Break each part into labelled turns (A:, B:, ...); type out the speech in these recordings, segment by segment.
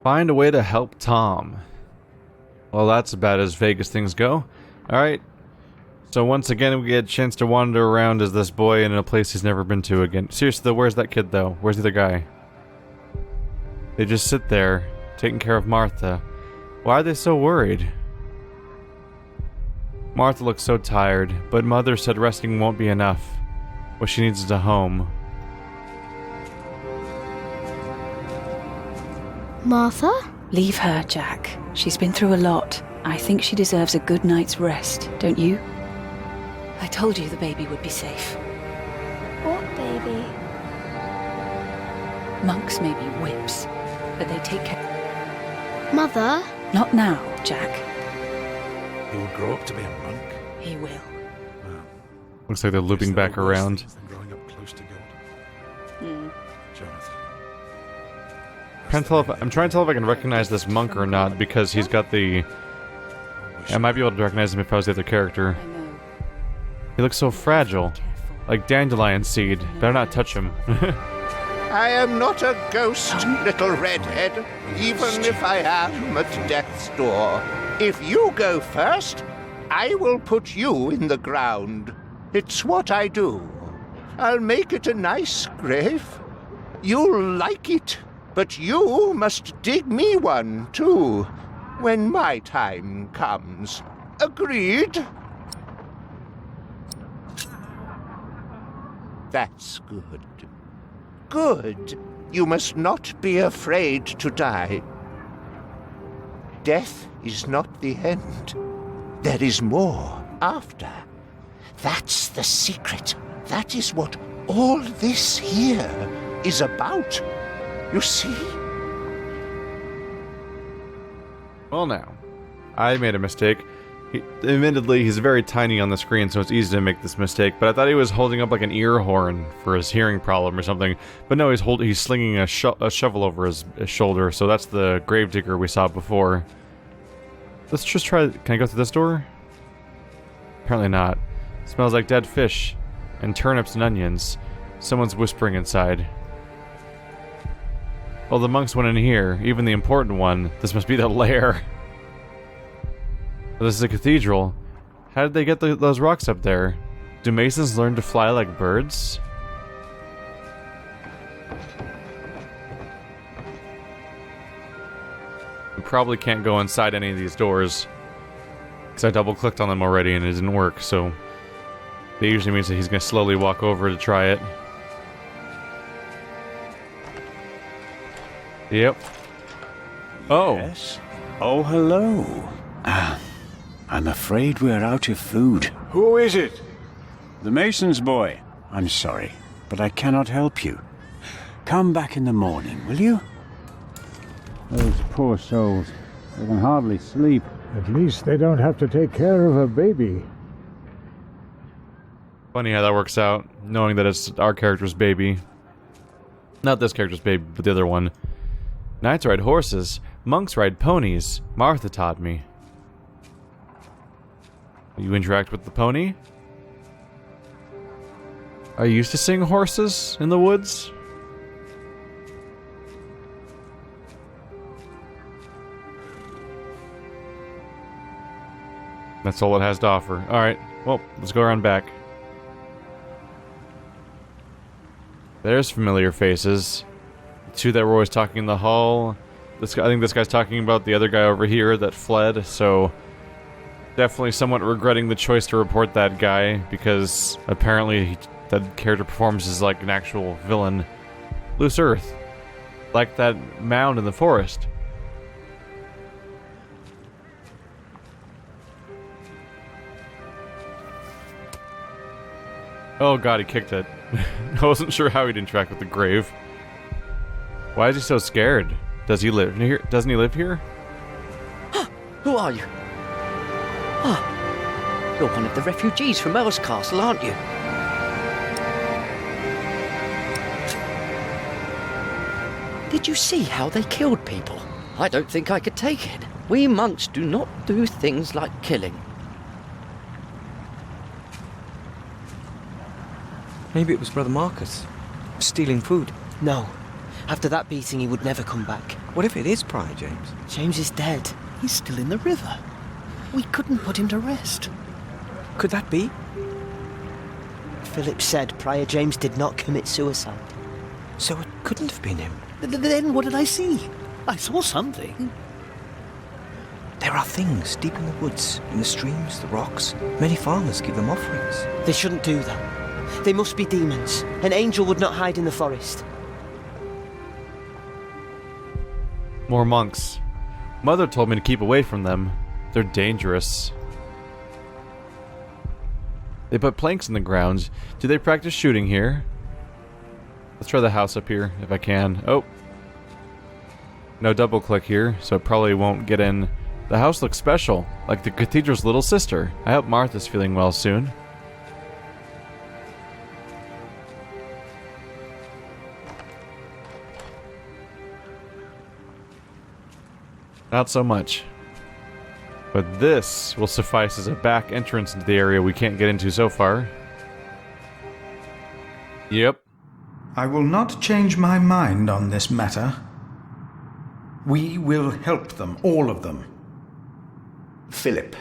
A: Find a way to help Tom. Well, that's about as vague as things go. Alright. So once again, we get a chance to wander around as this boy in a place he's never been to again. Seriously though, where's that kid though? Where's the other guy? They just sit there, taking care of Martha. Why are they so worried? Martha looks so tired, but Mother said resting won't be enough. What she needs is a home.
B: Martha?
C: Leave her, Jack. She's been through a lot. I think she deserves a good night's rest, don't you? I told you the baby would be safe.
B: What baby?
C: Monks may be whips, but they take care...
B: Mother?
C: Not now, Jack.
D: He will grow up to be a monk.
C: He will.
D: Well,
A: Looks like they're looping back around.
D: Growing up close to God. Jonathan.
A: I'm trying to tell if I can recognize this monk or not, because he's got the... I might be able to recognize him if I was the other character.
C: I know.
A: He looks so fragile. Like dandelion seed. Better not touch him.
E: I am not a ghost, little redhead, even if I am at death's door. If you go first, I will put you in the ground. It's what I do. I'll make it a nice grave. You'll like it, but you must dig me one, too, when my time comes. Agreed? That's good. Good. You must not be afraid to die. Death is not the end. There is more after. That's the secret. That is what all this here is about. You see?
A: Well now, I made a mistake. Admittedly, he's very tiny on the screen, so it's easy to make this mistake, but I thought he was holding up like an ear horn for his hearing problem or something. But no, he's slinging a shovel over his shoulder, so that's the gravedigger we saw before. Let's just try... Can I go through this door? Apparently not. Smells like dead fish, and turnips and onions. Someone's whispering inside. Well, the monks went in here, even the important one. This must be the lair. This is a cathedral. How did they get those rocks up there? Do masons learn to fly like birds? We probably can't go inside any of these doors, because I double-clicked on them already and it didn't work, so... That usually means that he's going to slowly walk over to try it. Yep. Oh!
F: Yes? Oh, hello. I'm afraid we're out of food.
G: Who is it?
F: The mason's boy. I'm sorry, but I cannot help you. Come back in the morning, will you?
G: Those poor souls. They can hardly sleep. At least they don't have to take care of a baby.
A: Funny how that works out, knowing that it's our character's baby. Not this character's baby, but the other one. Knights ride horses. Monks ride ponies. Martha taught me. You interact with the pony? Are you used to seeing horses in the woods? That's all it has to offer. Alright, well, let's go around back. There's familiar faces. The two that were always talking in the hall. This guy, I think this guy's talking about the other guy over here that fled, so... Definitely somewhat regretting the choice to report that guy, because apparently that character performs as like an actual villain. Loose Earth. Like that mound in the forest. Oh god, he kicked it. I wasn't sure how he'd interact with the grave. Why is he so scared? Does he live here? Doesn't he live here?
H: Who are you? Oh, you're one of the refugees from Earl's Castle, aren't you? Did you see how they killed people? I don't think I could take it. We monks do not do things like killing.
I: Maybe it was Brother Marcus, stealing food.
H: No,
I: After that beating, he would never come back.
J: What if it is Prior James?
I: James is dead.
J: He's still in the river. We couldn't put him to rest. Could that be?
I: Philip said Prior James did not commit suicide.
J: So it couldn't have been him. Then what did I see? I saw something. There are things deep in the woods, in the streams, the rocks. Many farmers give them offerings.
I: They shouldn't do that. They must be demons. An angel would not hide in the forest.
A: More monks. Mother told me to keep away from them. They're dangerous. They put planks in the ground. Do they practice shooting here? Let's try the house up here, if I can. Oh. No double click here, so it probably won't get in. The house looks special, like the cathedral's little sister. I hope Martha's feeling well soon. Not so much. But this will suffice as a back entrance into the area we can't get into so far. Yep.
K: I will not change my mind on this matter. We will help them, all of them.
E: Philip.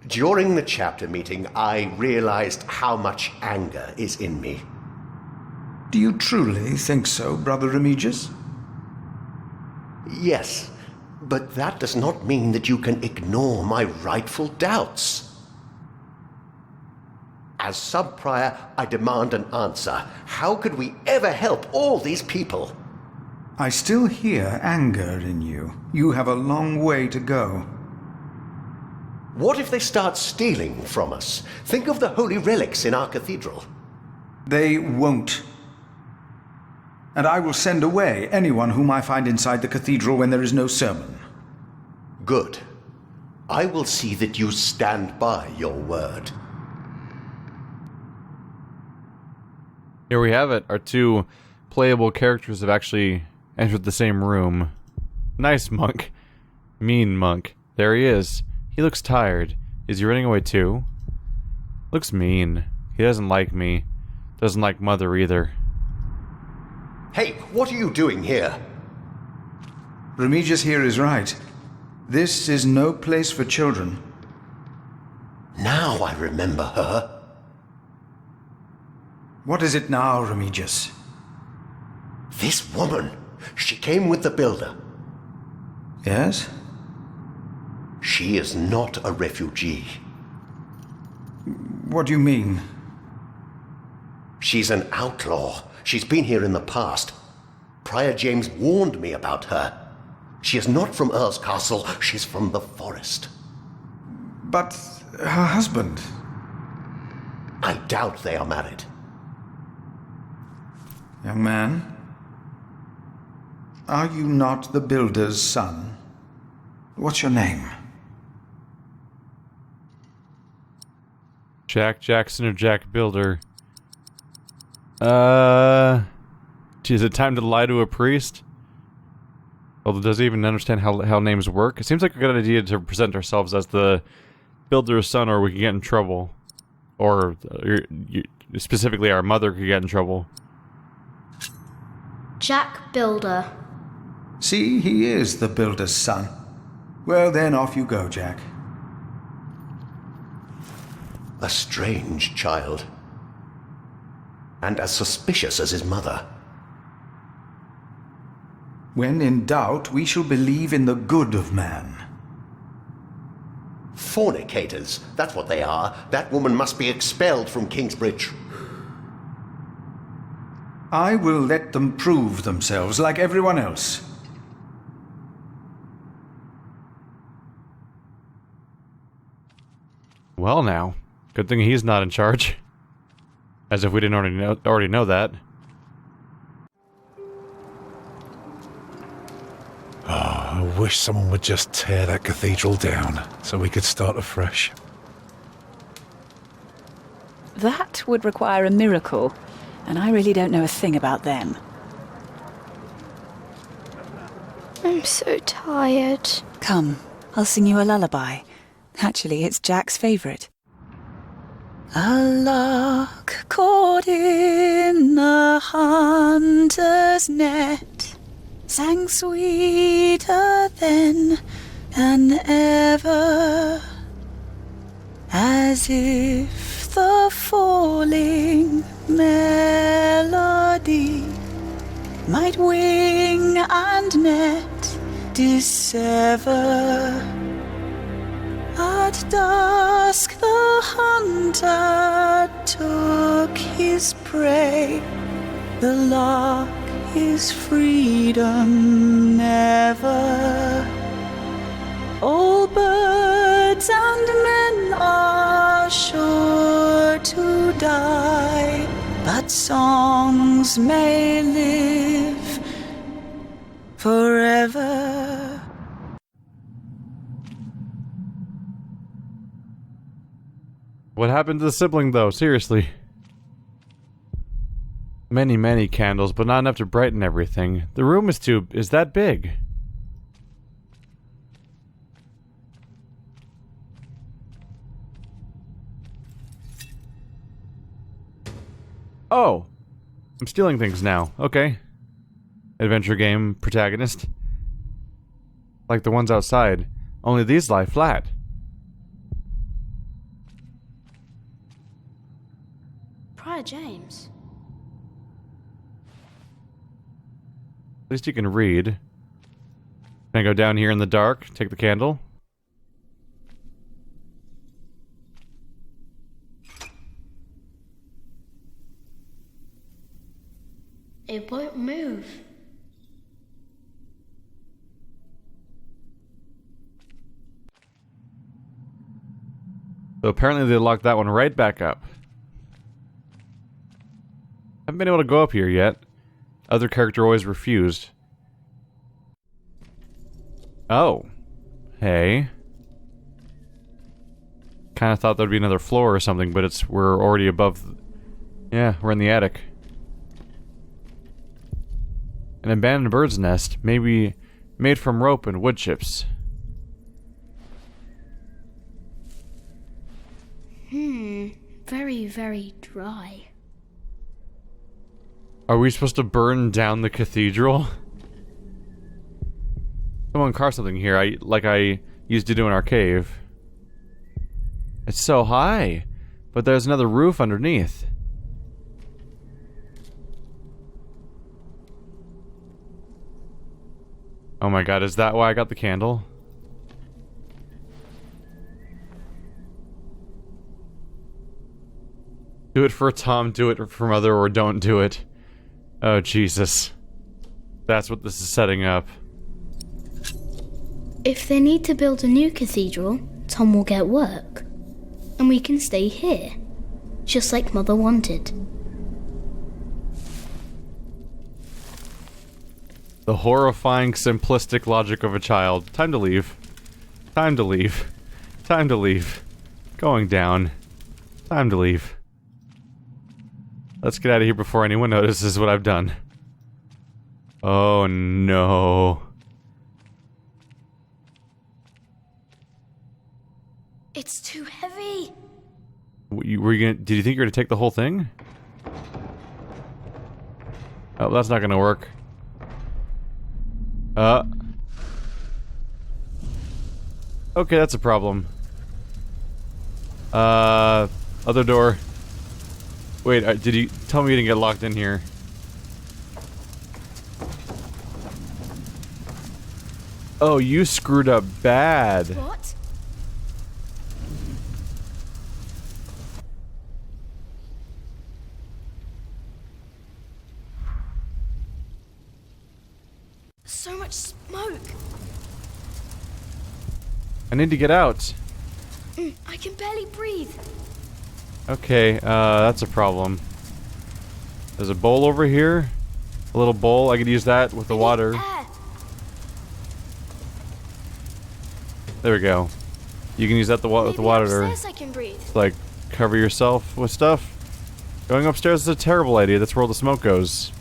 E: During the chapter meeting, I realized how much anger is in me.
K: Do you truly think so, Brother Remigius?
E: Yes, but that does not mean that you can ignore my rightful doubts. As sub-prior, I demand an answer. How could we ever help all these people?
K: I still hear anger in you. You have a long way to go.
E: What if they start stealing from us? Think of the holy relics in our cathedral.
K: They won't. And I will send away anyone whom I find inside the cathedral when there is no sermon.
E: Good. I will see that you stand by your word.
A: Here we have it. Our two playable characters have actually entered the same room. Nice monk. Mean monk. There he is. He looks tired. Is he running away too? Looks mean. He doesn't like me. Doesn't like Mother either.
E: Hey, what are you doing here?
K: Remigius here is right. This is no place for children.
E: Now I remember her.
K: What is it now, Remigius?
E: This woman. She came with the builder.
K: Yes?
E: She is not a refugee.
K: What do you mean?
E: She's an outlaw. She's been here in the past. Prior James warned me about her. She is not from Earl's Castle. She's from the forest.
K: But her husband?
E: I doubt they are married.
K: Young man, are you not the builder's son? What's your name?
A: Jack Jackson or Jack Builder? Is it time to lie to a priest? Well, does he even understand how names work? It seems like a good idea to present ourselves as the builder's son, or we could get in trouble. Or, specifically, our mother could get in trouble.
B: Jack Builder.
K: See, he is the builder's son. Well, then off you go, Jack.
E: A strange child. And as suspicious as his mother.
K: When in doubt, we shall believe in the good of man.
E: Fornicators, that's what they are. That woman must be expelled from Kingsbridge.
K: I will let them prove themselves like everyone else.
A: Well now, good thing he's not in charge. As if we didn't already know that.
D: Oh, I wish someone would just tear that cathedral down so we could start afresh.
C: That would require a miracle, and I really don't know a thing about them.
B: I'm so tired.
C: Come, I'll sing you a lullaby. Actually, it's Jack's favourite. A lark caught in a hunter's net sang sweeter then than ever, as if the falling melody might wing and net dissever. At dusk the hunter took his prey, the lark his freedom never. All birds and men are sure to die, but songs may live forever.
A: What happened to the sibling, though? Seriously. Many, many candles, but not enough to brighten everything. The room is that big. Oh! I'm stealing things now. Okay. Adventure game protagonist. Like the ones outside. Only these lie flat.
B: Prior James.
A: At least you can read. Can I go down here in the dark? Take the candle?
B: It won't move.
A: So apparently they locked that one right back up. Haven't been able to go up here yet. Other character always refused. Oh. Hey. Kind of thought there'd be another floor or something, but we're already above... Yeah, we're in the attic. An abandoned bird's nest, maybe made from rope and wood chips.
B: Very, very dry.
A: Are we supposed to burn down the cathedral? Someone carved something here, like I used to do in our cave. It's so high, but there's another roof underneath. Oh my god, is that why I got the candle? Do it for Tom, do it for Mother, or don't do it. Oh, Jesus. That's what this is setting up.
B: If they need to build a new cathedral, Tom will get work. And we can stay here. Just like Mother wanted.
A: The horrifying, simplistic logic of a child. Time to leave. Time to leave. Time to leave. Going down. Time to leave. Let's get out of here before anyone notices what I've done. Oh no.
B: It's too heavy.
A: Did you think you were gonna take the whole thing? Oh, that's not gonna work. Okay, that's a problem. Other door. Wait, did you tell me you didn't get locked in here? Oh, you screwed up bad.
B: What? So much smoke.
A: I need to get out.
B: I can barely breathe.
A: Okay, that's a problem. There's a bowl over here. A little bowl. I could use that with the water. There we go. You can use that with the water to,
B: I can breathe.
A: like, cover yourself with stuff. Going upstairs is a terrible idea. That's where all the smoke goes.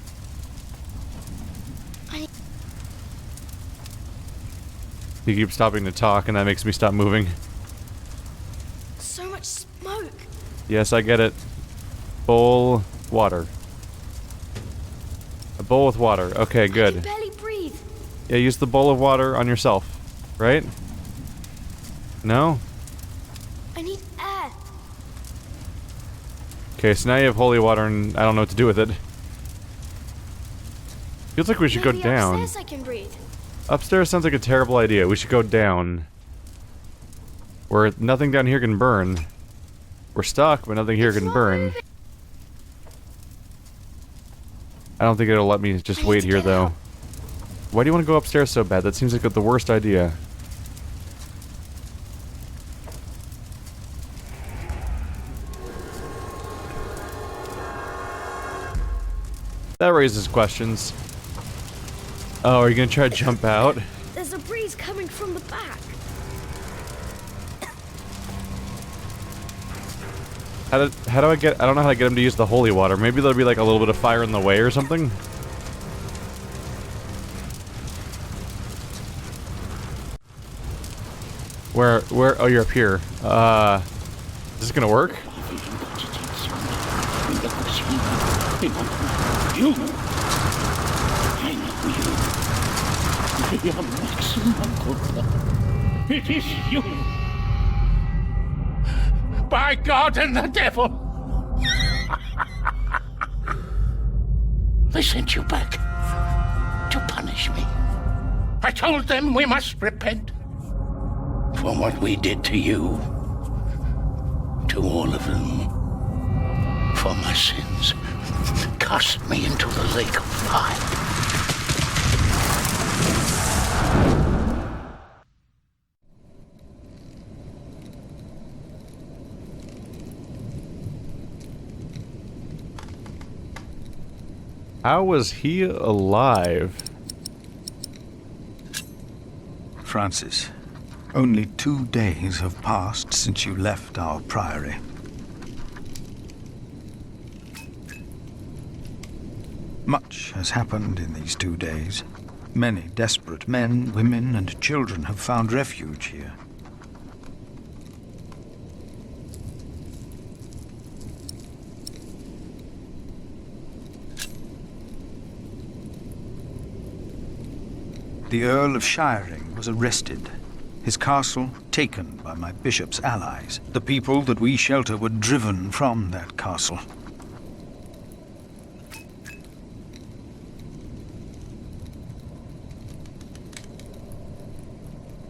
A: You keep stopping to talk, and that makes me stop moving.
B: So much smoke.
A: Yes, I get it. Bowl, water. A bowl with water. Okay,
B: I can
A: good.
B: barely breathe.
A: Yeah, use the bowl of water on yourself, right? No?
B: I need air.
A: Okay, so now you have holy water and I don't know what to do with it. Feels like we should
B: Maybe
A: go down.
B: upstairs I can breathe.
A: Upstairs sounds like a terrible idea. We should go down. Where nothing down here can burn. We're stuck, but nothing here can burn. I don't think it'll let me just wait here, though. Why do you want to go upstairs so bad? That seems like the worst idea. That raises questions. Oh, are you gonna try to jump out?
B: There's a breeze coming from the back.
A: How do I get... I don't know how to get him to use the holy water. Maybe there'll be like a little bit of fire in the way or something? Where... Oh, you're up here. Is this gonna work?
E: It is you! By God and the devil! They sent you back to punish me. I told them we must repent for what we did to you, to all of them, for my sins. Cast me into the lake of fire.
A: How was he alive?
K: Francis, only 2 days have passed since you left our priory. Much has happened in these 2 days. Many desperate men, women, and children have found refuge here. The Earl of Shiring was arrested, his castle taken by my bishop's allies. The people that we shelter were driven from that castle.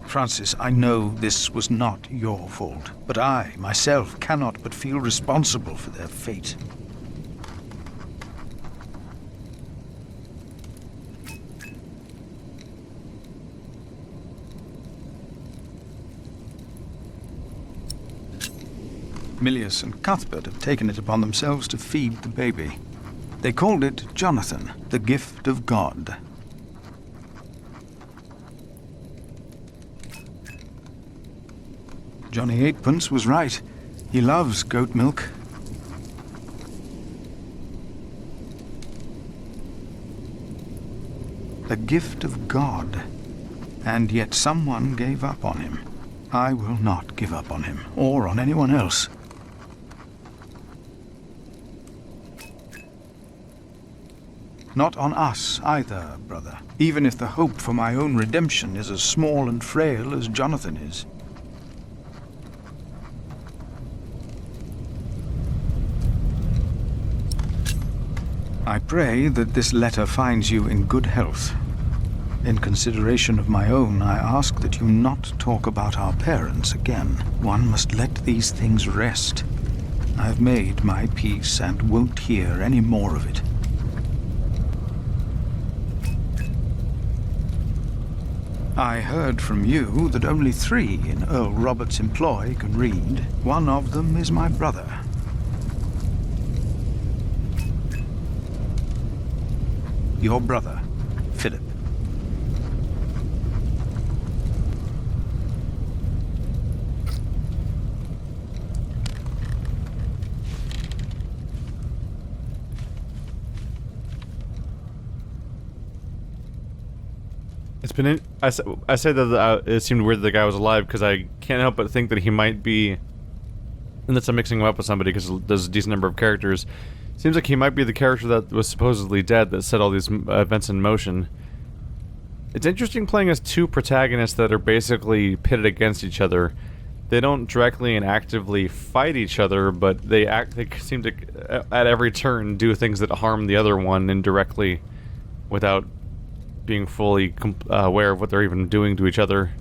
K: Francis, I know this was not your fault, but I, myself, cannot but feel responsible for their fate. Milius and Cuthbert have taken it upon themselves to feed the baby. They called it Jonathan, the gift of God. Johnny Eightpence was right. He loves goat milk. The gift of God. And yet someone gave up on him. I will not give up on him, or on anyone else. Not on us either, brother, even if the hope for my own redemption is as small and frail as Jonathan is. I pray that this letter finds you in good health. In consideration of my own, I ask that you not talk about our parents again. One must let these things rest. I've made my peace and won't hear any more of it. I heard from you that only 3 in Earl Robert's employ can read. One of them is my brother. Your brother, Philip.
A: It's been. I said that it seemed weird that the guy was alive because I can't help but think that he might be unless I'm mixing him up with somebody because there's a decent number of characters. Seems like he might be the character that was supposedly dead that set all these events in motion. It's interesting playing as two protagonists that are basically pitted against each other. They don't directly and actively fight each other, but they seem to, at every turn, do things that harm the other one indirectly without being fully aware of what they're even doing to each other.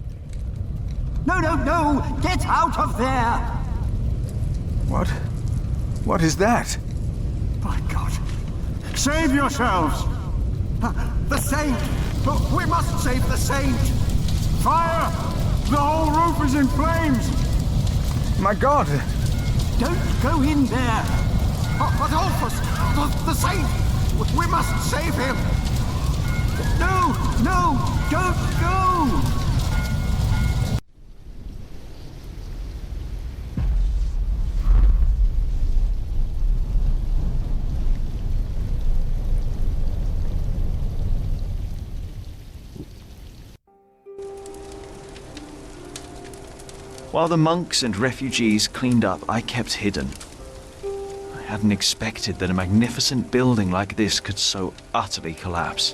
L: No, no, no! Get out of there!
K: What? What is that?
L: My God! Save yourselves! The saint! We must save the saint! Fire! The whole roof is in flames!
K: My God!
L: Don't go in there! But Alphys! The saint! We must save him! No! No! Don't go!
M: While the monks and refugees cleaned up, I kept hidden. I hadn't expected that a magnificent building like this could so utterly collapse.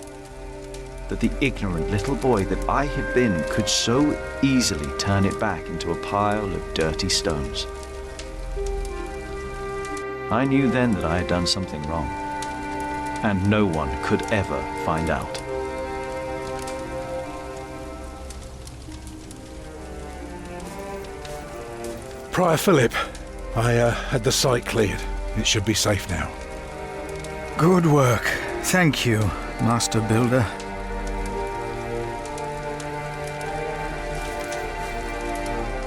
M: That the ignorant little boy that I had been could so easily turn it back into a pile of dirty stones. I knew then that I had done something wrong, and no one could ever find out.
D: Prior Philip, I had the site cleared. It should be safe now.
K: Good work. Thank you, Master Builder.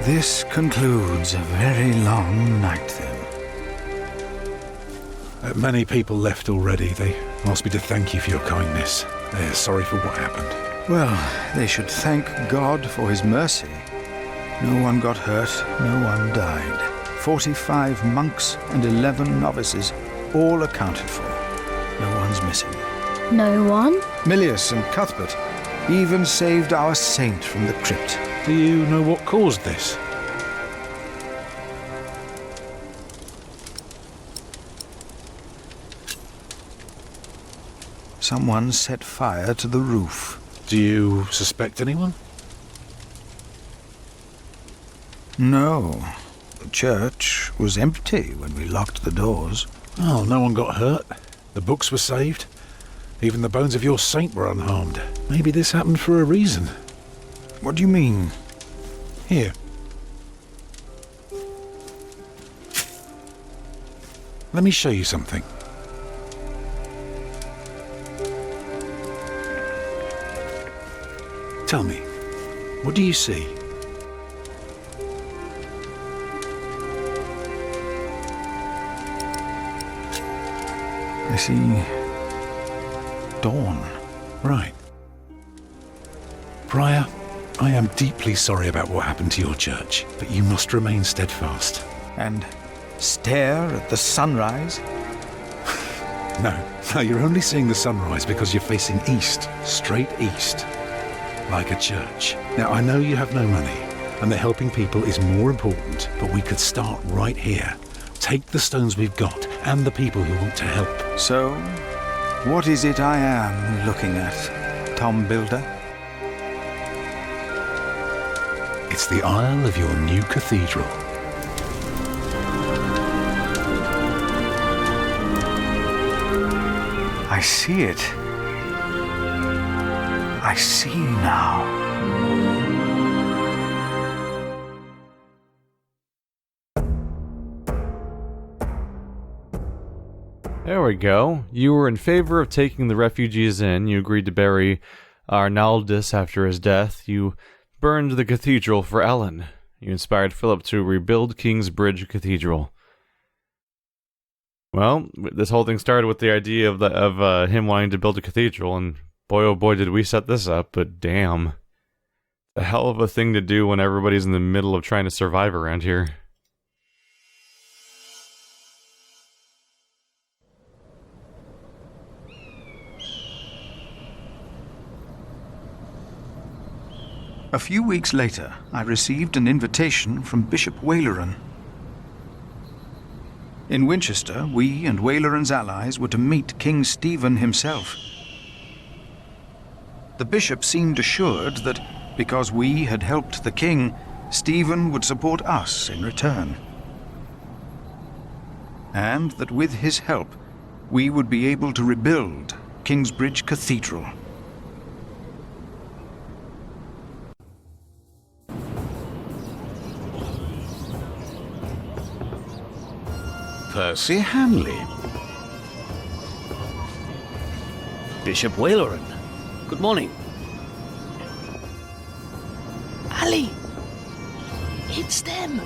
K: This concludes a very long night, then.
D: Many people left already. They asked me to thank you for your kindness. They're sorry for what happened.
K: Well, they should thank God for his mercy. No one got hurt, no one died. 45 monks and 11 novices, all accounted for. No one's missing.
B: No one?
K: Milius and Cuthbert even saved our saint from the crypt.
D: Do you know what caused this?
K: Someone set fire to the roof.
D: Do you suspect anyone?
K: No. The church was empty when we locked the doors.
D: Oh, no one got hurt. The books were saved. Even the bones of your saint were unharmed. Maybe this happened for a reason.
K: What do you mean?
D: Here. Let me show you something. Tell me, what do you see?
K: I see dawn.
D: Right. Prior, I am deeply sorry about what happened to your church, but you must remain steadfast.
K: And stare at the sunrise?
D: No, you're only seeing the sunrise because you're facing east, straight east, like a church. Now, I know you have no money, and that helping people is more important, but we could start right here. Take the stones we've got, and the people who want to help.
K: So, what is it I am looking at, Tom Builder?
D: It's the aisle of your new cathedral.
K: I see it. I see now.
A: There we go. You were in favor of taking the refugees in. You agreed to bury Arnaldus after his death. You burned the cathedral for Ellen. You inspired Philip to rebuild Kingsbridge Cathedral. Well, this whole thing started with the idea of him wanting to build a cathedral, and boy oh boy did we set this up, but damn. A hell of a thing to do when everybody's in the middle of trying to survive around here.
K: A few weeks later, I received an invitation from Bishop Waleran. In Winchester, we and Waleran's allies were to meet King Stephen himself. The bishop seemed assured that because we had helped the king, Stephen would support us in return. And that with his help, we would be able to rebuild Kingsbridge Cathedral.
N: Percy Hamley.
O: Bishop Waleran. Good morning.
P: Ali! It's them!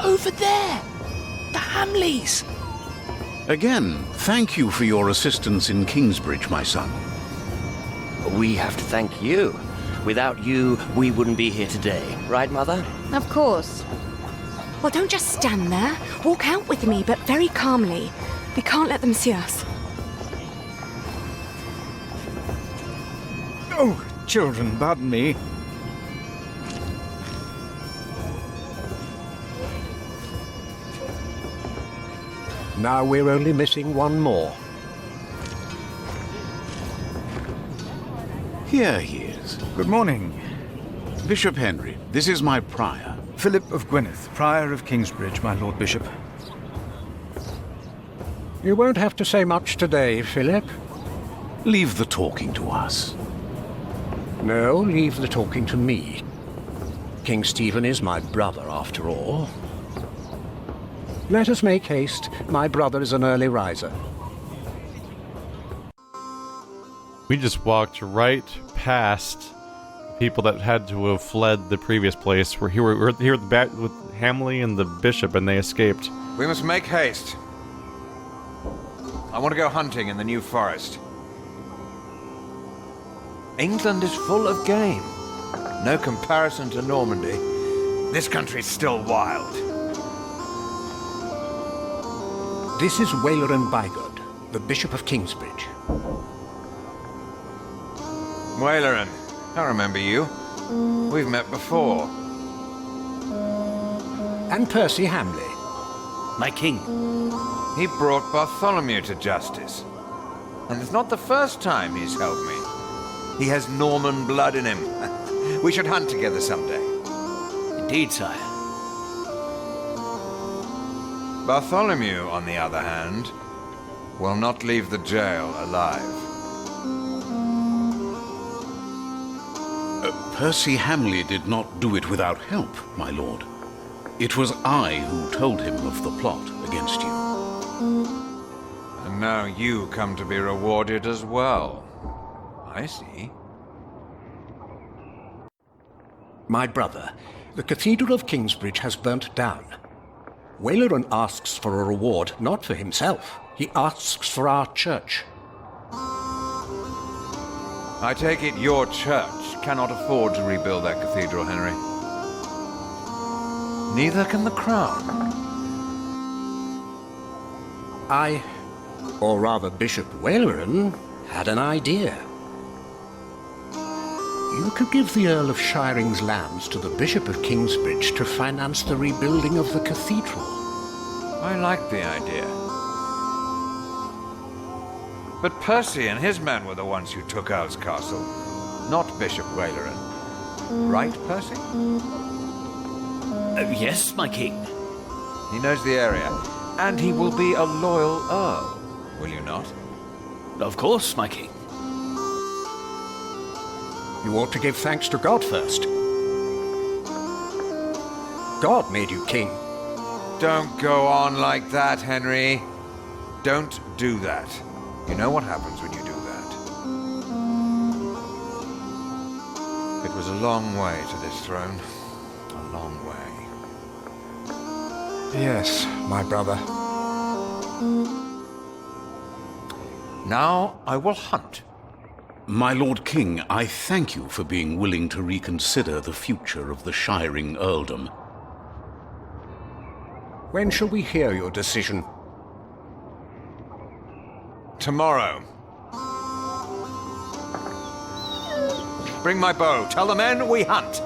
P: Over there! The Hamleys!
N: Again, thank you for your assistance in Kingsbridge, my son.
H: We have to thank you. Without you, we wouldn't be here today. Right, Mother?
Q: Of course. Well, don't just stand there. Walk out with me, but very calmly. We can't let them see us.
K: Oh, children, pardon me.
R: Now we're only missing one more.
N: Here he is.
K: Good morning.
N: Bishop Henry, this is my prior.
K: Philip of Gwynedd, Prior of Kingsbridge, my Lord Bishop.
R: You won't have to say much today, Philip.
N: Leave the talking to us.
R: No, leave the talking to me. King Stephen is my brother, after all. Let us make haste. My brother is an early riser.
A: We just walked right past people that had to have fled the previous place. We're here with Hamley and the bishop, and they escaped.
S: We must make haste. I want to go hunting in the New Forest. England is full of game. No comparison to Normandy. This country's still wild.
R: This is Waleran Bygod, the Bishop of Kingsbridge.
S: Waleran, I remember you. We've met before.
R: And Percy Hamley.
O: My king.
S: He brought Bartholomew to justice. And it's not the first time he's helped me. He has Norman blood in him. We should hunt together someday.
O: Indeed, sire.
S: Bartholomew, on the other hand, will not leave the jail alive.
N: Percy Hamley did not do it without help, my lord. It was I who told him of the plot against you.
S: And now you come to be rewarded as well. I see.
R: My brother, the Cathedral of Kingsbridge has burnt down. Waleran asks for a reward, not for himself. He asks for our church.
S: I take it your church cannot afford to rebuild that cathedral, Henry. Neither can the crown.
R: I, or rather Bishop Waleran, had an idea. You could give the Earl of Shiring's lands to the Bishop of Kingsbridge to finance the rebuilding of the cathedral.
S: I like the idea. But Percy and his men were the ones who took Owl's Castle, not Bishop Waleran. Right, Percy?
O: Yes, my king.
S: He knows the area, and he will be a loyal Earl, will you not?
O: Of course, my king.
R: You ought to give thanks to God first. God made you king.
S: Don't go on like that, Henry. Don't do that. You know what happens when you do that. It was a long way to this throne. A long way.
R: Yes, my brother.
S: Now I will hunt.
N: My Lord King, I thank you for being willing to reconsider the future of the Shiring earldom.
R: When shall we hear your decision?
S: Tomorrow. Bring my bow. Tell the men we hunt.